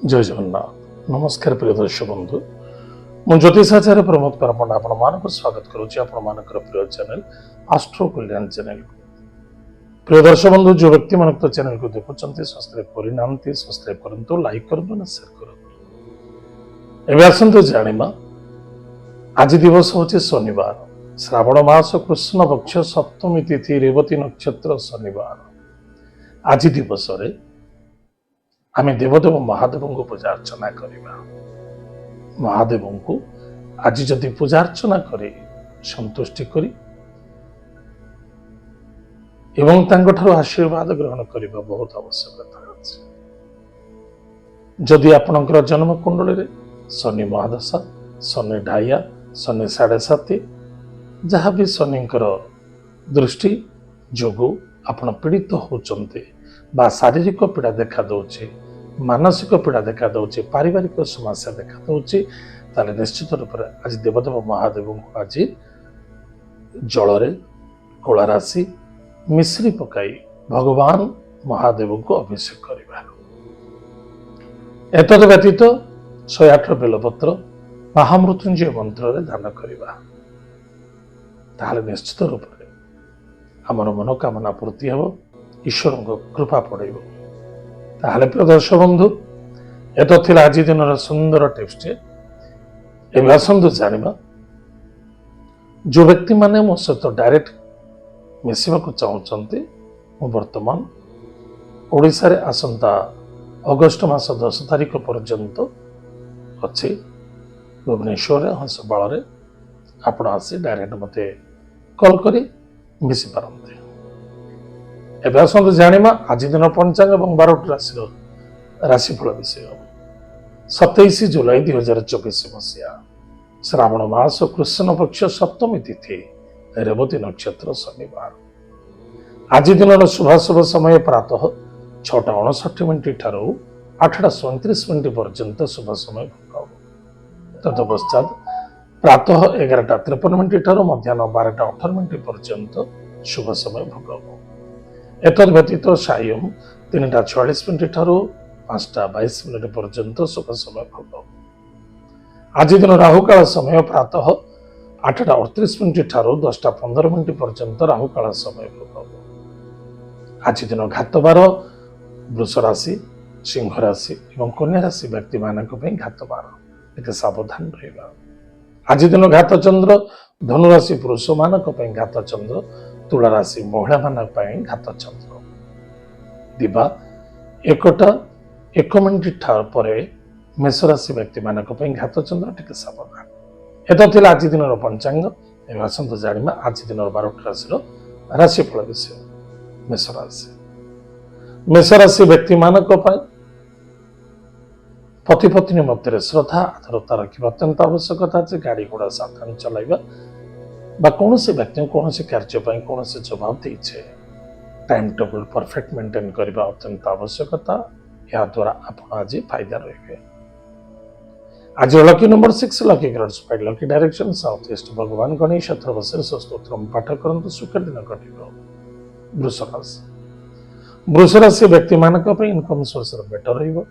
जय जगन्नाथ नमस्कार प्रिय दर्शक बंधु मु ज्योतिषाचार्य प्रमोद परपंडा आपण मानक स्वागत करुच्ची आपण मानकर प्रिय चैनल आस्ट्रो कल्याण चैनल को प्रिय दर्शक बंधु जो व्यक्ति मन चैनल को देखुंत सब्सक्राइब करना सब्सक्राइब करंतु लाइक करंतु ना शेयर करंतु एबे आसंतु जानिबा आज दिवस होचे शनिवार श्रावण मास कृष्ण पक्ष सप्तमी तिथि रेवती नक्षत्र शनिवार आज दिवस रे आमे देवदेव महादेव को पूजा अर्चना करवा महादेव को आज जदि पूजा अर्चना करी संतुष्टि करी एवं तांको आशीर्वाद ग्रहण करने बहुत आवश्यकता अछि। जदि आपनकर जन्म कुंडली रे शनि महादशा शनि ढाइया शनि 7.5 जहाँ भी शनिकर दृष्टि जोगु आपण पीड़ित होचंते बा शारीरिक पीड़ा देखा दौचे मानसिक पीड़ा देखा दौचे पारिवारिक समस्या देखा दौचे ताले निश्चित रूप से आज देवदेव महादेव को आज जल कला राशि मिश्री पकाई भगवान महादेव को अभिषेक करवा एतद व्यतीत 108 बेलपत्र महामृत्युंजय मंत्र रे दान करवा ताले निश्चित रूप से आमर मनोकामना पूर्ति हो ईश्वर को कृपा पड़ेगा ताहले प्रिय दर्शक बंधु एत थिला आज दिन सुंदर टिप्स एवं आसतु जानिबा जो व्यक्ति माने मो सहित डायरेक्ट मिसिबा को चाहते मु वर्तमान ओडिशा रे आसंता अगस्ट मास 10 तारिख पर्यंत अच्छे भुवनेश्वर हंसपाल रे आपण आसी डायरेक्ट मते कॉल करी मिसी पारंते एबे आसतु जानिबा आज दिन पंचांग और 12 राशि राशिफल विषय 27 जुलाई 2024 मसीहा श्रावण मास कृष्ण पक्ष सप्तमी तिथि रेवती नक्षत्र शनिवार आज दिन शुभाशुभ समय प्रातः 6:59 ठारू 8:37 पर्यंत शुभ समय भोग तदपश्चात प्रातः 11:53 ठारू मध्याह्न 12:18 पर्यंत शुभ समय भोग एतद व्यतीत सायं 3:46 ठारू 5:22 पर्यंत शुभ समय भोग आज दिन राहुकाल समय प्रातः 8:38 ठारू 10:15 पर्यंत राहुकाल समय भोग आज दिन घातबार वृष राशि सिंह राशि और कन्या राशि व्यक्ति मानक घातबार एक सावधान रहा आज दिन घात चंद्र धनुराशि पुरुष मानक घात चंद्र तुला राशि महिला मानक घात चंद्र दिबा 1:01 पर मेष राशि व्यक्ति मानक घात चंद्र टिके सावधान एत थिला आज दिन पंचांग एवं आसतु जानिबा आज दिन 12 राशि राशिफल विषय मेष राशि व्यक्ति मानक पति पत्नी मध्य श्रद्धा आदरता रखा अत्यंत आवश्यकता है। गाड़ी घोड़ा सावधान चलाइबा बा कौन से व्यक्ति कौन से कार्य कौन से जवाब दीचे टाइम टेबल परफेक्ट मेंटेन करने अत्यंत आवश्यकता या द्वारा आप आज फायदा रहे। आज lucky number 6 lucky grades five lucky direction south east भगवान गणेश अथर्वशीर्ष स्तोत्र पाठ करंतु सुख दिन कटिबो। वृष राशि व्यक्ति मानक इनकम सोर्स बेटर रहिबो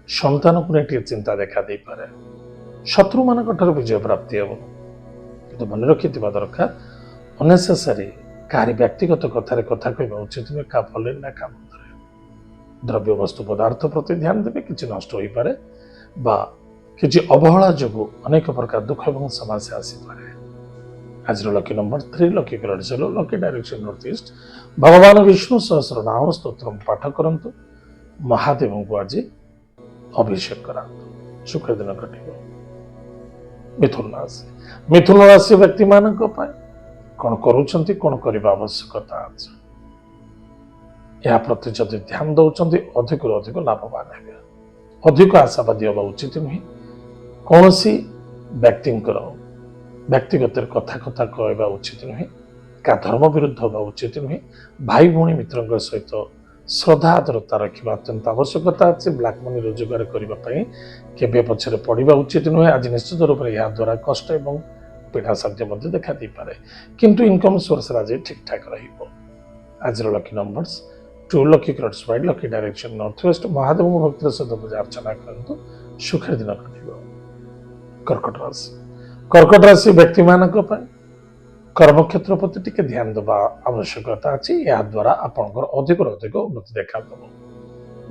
संतान को नहीं चिंता देखा दे पारे शत्रु मानक विजय प्राप्ति हो किंतु मन रखि दरकार अनेसेसरी कहारी व्यक्तिगत कथार कथा कहवा उचित नुहे क्या फल ना क्या मंदरे द्रव्य वस्तु पदार्थ प्रति ध्यान देवे किसी नष्ट हो पारे बा किसी अवहेला जो अनेक प्रकार दुख और समस्या आसीपे। आज lucky number 3 lucky grade lucky direction north east भगवान विष्णु सहस्र नाम स्तोत्र पाठ करंतु महादेव को आज अभिषेक करा सुख दिन कटिबो। मिथुन राशि व्यक्ति मानक कौन करुछंती कौन करबा आवश्यकता अछि या प्रति जदि ध्यान दउछंती अधिक रु अधिक लाभवान हेबे अधिक आशावादी होबा उचित नुहे कौन सी व्यक्तिगत कथा कथा कहवा उचित नुहे क्या धर्म विरुद्ध होबा उचित नुहे भाई भौणी मित्र सहित श्रद्धा आदरता रखा अत्यंत आवश्यकता अच्छे ब्लैक मनी रोजगार करने के पछरे पड़ा उचित नुहे आज निश्चित रूप से यह द्वारा कष्ट और पीड़ा साध्य देखा दे पारे किंतु इनकम सोर्स आज ठीक ठाक रही। आज lucky numbers two lucky colours white lucky direction north west Mahadev भक्तिर सहित पूजा अर्चना करंतु सुखर दिन कटिबो। कर्कट राशि व्यक्ति मानक कर्म क्षेत्र प्रति टिके ध्यान देवा आवश्यकता अच्छी या द्वारा आपंकर अधिक अधिक उन्नति देखादेव।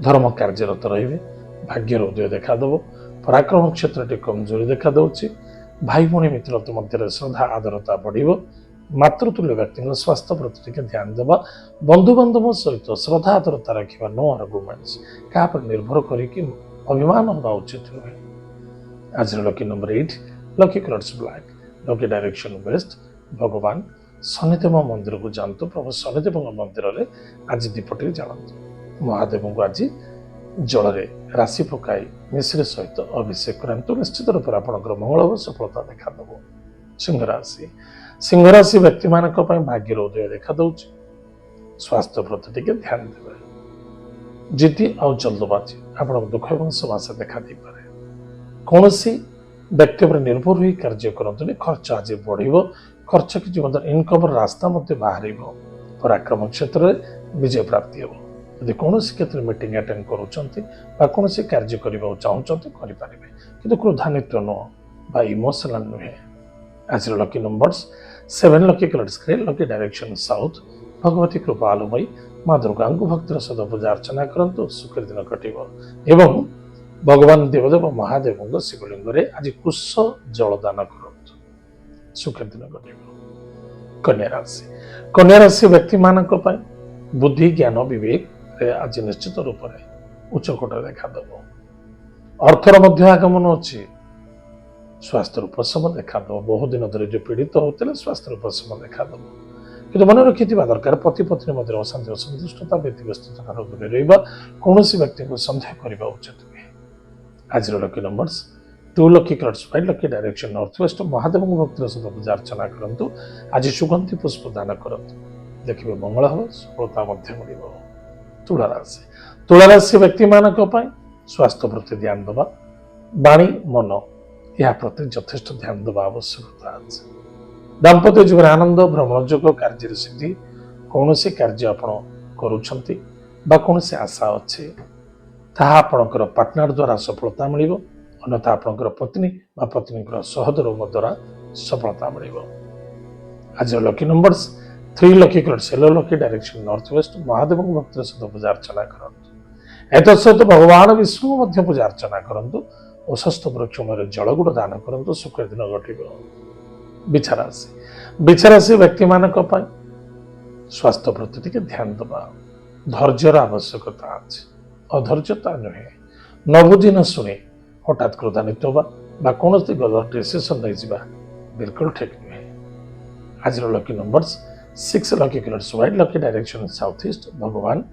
धर्म कार्यरत रहिबे भाग्यर उदय देखादेव। पराक्रम क्षेत्र टी कमजोरी देखा दउछि। भाई भौणी मित्रत्व मध्य श्रद्धा आदरता बढ़िबो। मातृतुल्य व्यक्ति स्वास्थ्य प्रति टिके ध्यान देवा। बंधु बांधव सहित श्रद्धा आदरता रखा नो आर्गुमेंट्स क्या निर्भर करिक अभिमान होगा उचित नुहे। आज lucky number 8 lucky colours black lucky direction waste भगवान शनिदेव मंदिर को जातु। प्रभु शनिदेव मंदिर में आज दीपटी जालतु। महादेव को आज जल राशि पकाई मिश्री सहित अभिषेक करंतु निश्चित रूप से आपंकर मंगल और सफलता देखादेव। सिंह राशि व्यक्ति मानक भाग्यर उदय देखा दउछि। स्वास्थ्य प्रति टिके ध्यान देवे। जिद्दी और जल्दबाजी आपण दुख और समस्या देखा दे पारे। कौन व्यक्ति पर निर्भर हुई कार्य करते खर्च आज बढ़ खर्च कि इनकम रास्ता बाहर। पराक्रम क्षेत्र में विजय प्राप्ति हो। यदि कौन क्षेत्र में मीटिंग अटेंड करूँ कौन कार्य करने चाहते कि क्रोधान्वित नुह इमोशनल नुहे। आज lucky numbers 7 lucky colours grey lucky direction south Bhagavati कृपालुमयी माँ दुर्गा को भक्तिर सहित पूजा अर्चना करंतु सुखर दिन कटिबो। एवं भगवान देवदेव महादेव शिवलिंग आज कुश जलदान करंतु सुखर दिन कटिबो। कन्या राशि व्यक्ति मानक बुद्धि ज्ञान विवेक आज निश्चित रूप से उच्चकोट देखादेव। अर्थर मध्य आगमन अच्छी। स्वास्थ्य उपशम देखादेव। बहुत दिन धरी जो पीड़ित होते स्वास्थ्य उपशम देखादेव। कि मन रखि दरकार पति पत्नी मध्य अशांति असंतुष्टता व्यक्तिगत दूर रहा कौन व्यक्ति को सन्देह करने उचित हुए। आज lucky numbers 2 lucky colours white lucky direction north west Mahadev भक्तिर सहित पूजा अर्चना करंतु आज सुगंधि पुष्प दान करंतु देखिए मंगल हो सफलता मिल। तुला राशि व्यक्ति मानक स्वास्थ्य प्रति ध्यान देवा। वाणी मन या प्रति यथेष्ट ध्यान देवा आवश्यकता अछि। दाम्पत्य जीवन आनंद भ्रमण जोग कार्य सिद्धि कौन कार्य आप करुछंती बा कौन आशा अच्छे ताहा आपणकर पार्टनर द्वारा सफलता मिल। अन्यथा आपणकर पत्नी बा पत्नी सहदर्भ द्वारा सफलता मिल। आज lucky numbers 3 lucky colours yellow lucky direction north west Mahadev भक्तिर सहित पूजा अर्चना करंतु। एत सहित भगवान विष्णु मध्य पूजा अर्चना करंतु और स्वस्थ वृक्ष मूल जलगुड़ दान करंतु सुखर दिन घटिबो। बिछाराशि व्यक्ति मानक स्वास्थ्य प्रति टिके ध्यान देवा। धैर्यर आवश्यकता अछि। अधैर्यता नुहे। न बुझी न शुणी हठात क्रोधान्वित होगा कौन गलत डिसीजन नहीं बिल्कुल ठीक नुहे। आज lucky numbers 6 lucky colours white lucky direction south east भगवान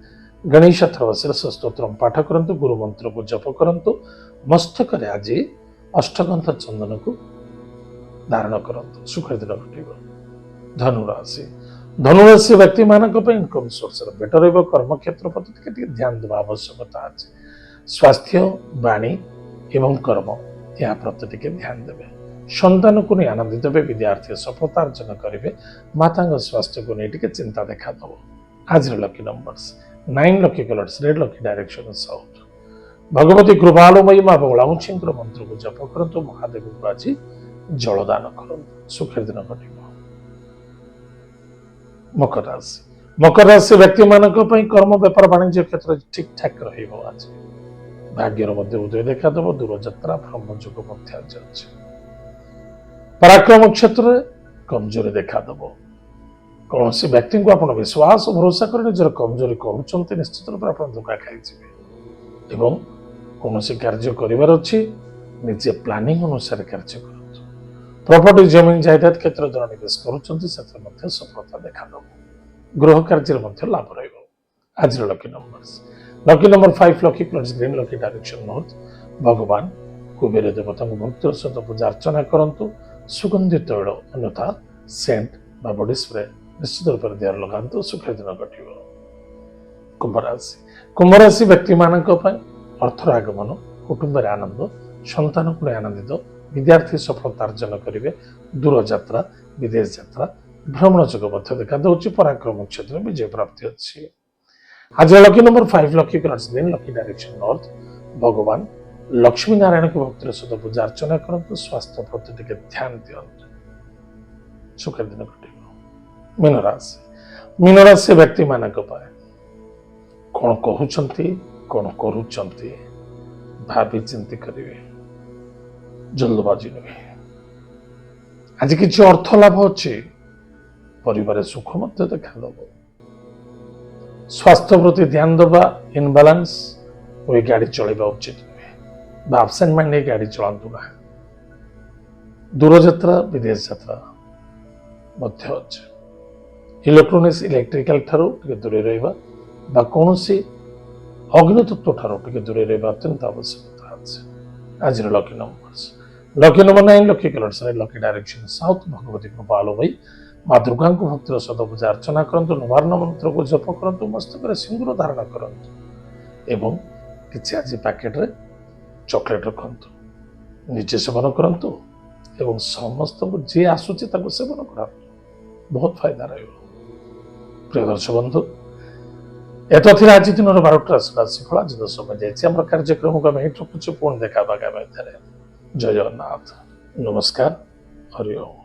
गणेश शीर्ष स्तोत्र पाठ करंतु गुरु मंत्र को जप करंतु मस्तक आज अष्टगंध चंदन को धारण करंतु सुखर दिन घटिबो। धनुराशि व्यक्ति मानक इनकम सोर्स बेटर हो। कर्म क्षेत्र प्रति ध्यान देवा आवश्यकता अछि। स्वास्थ्य वाणी एवं कर्म या प्रति ध्यान देवे। संतान को नहीं आनंदित हे। विद्यार्थी सफलता अर्जन करेंगे। माता स्वास्थ्य को नहीं चिंता देखा दब। आज lucky numbers 9 lucky colours red lucky direction south Bhagavati कृपालुमयी माँ बगलामुची मंत्र को जप करंतु महादेव को आज जलदान करंतु सुखर दिन घटिबो। मकर राशि व्यक्ति मानक कर्म व्यापार वाणिज्य क्षेत्र ठीक ठाक रहिबो। आज भाग्यर मध्य उदय देखादेव। दूरयात्रा ब्रह्मयोग मध्य अछि। पराक्रम क्षेत्र में कमजोरी देखादेव। कौन व्यक्ति को आप विश्वास भरोसा कर निजर कमजोरी कहते निश्चित रूप से धोखा खाई एवं कौन कार्य करार अच्छी निजे प्लानिंग अनुसार कार्य कर। प्रॉपर्टी जमीन जायदाद क्षेत्र जन निवेश करुँच सफलता देखादेव। गृह कार्य लाभ रही। आज lucky number 5 lucky plus green lucky direction north भगवान कुबेर देवता भक्तिर सहित पूजा अर्चना करंतु सुगंधित तैल अन्यथा सेंट बा बॉडी स्प्रे निश्चित रूप से देह लगातु सुखर दिन घटिबो। कुंभराशि व्यक्ति मानक अर्थर आगमन कुटुंब आनंद संतान को आनंदित विद्यार्थी सफलता अर्जन करेंगे। दूर यात्रा विदेश यात्रा भ्रमण जोग देखा दूसरी। पराक्रम क्षेत्र में विजय प्राप्ति अच्छी। आज lucky number 5 lucky colours green lucky direction north भगवान लक्ष्मी नारायण को भक्तिर सहित पूजा अर्चना करंतु स्वास्थ्य प्रति टिके ध्यान दियंतु सुखर दिन कटिबो। मीन राशि व्यक्ति मानक पाए कौन कहउचंती कौन करूचंती भाभी चिंती करिवे जल्दबाजी नुहे। आज किसी अर्थ लाभ अच्छे परिवार सुख मध्य देखा स्वास्थ्य प्रति ध्यान दबा इनबालांस वही गाड़ी चलवा उचित नुहे आबसेंट माइंड नहीं गाड़ी चलातु ना। दूर यात्रा विदेश यात्रा मध्य अच्छे इलेक्ट्रोनिक्स इलेक्ट्रिकल ठारू दूरे रहा कौन अग्नि तत्व ठारू दूरे रहा अत्यंत आवश्यकता अच्छे। आज lucky number 9 lucky colours lucky direction south Bhagwati कृपा आलो भाई माँ दुर्गा को भक्तिर सहित पूजा अर्चना करंतु नवार्ण मंत्र को जप करंतु मस्तक सिंदूर धारण करंतु एवं किसी आज पैकेट रे चॉकलेट रखंतु निजे सेवन करंतु एवं समस्त को जी आसुची ताको सेवन करंतु बहुत फायदा रहिबो। प्रिय दर्शक बंधु एत थिला आज दिन 12टा राशिफल आज समय जाइए आम कार्यक्रम को आम रखुचे पुणी देखा आगामी जय जगन्नाथ नमस्कार हरि ओम।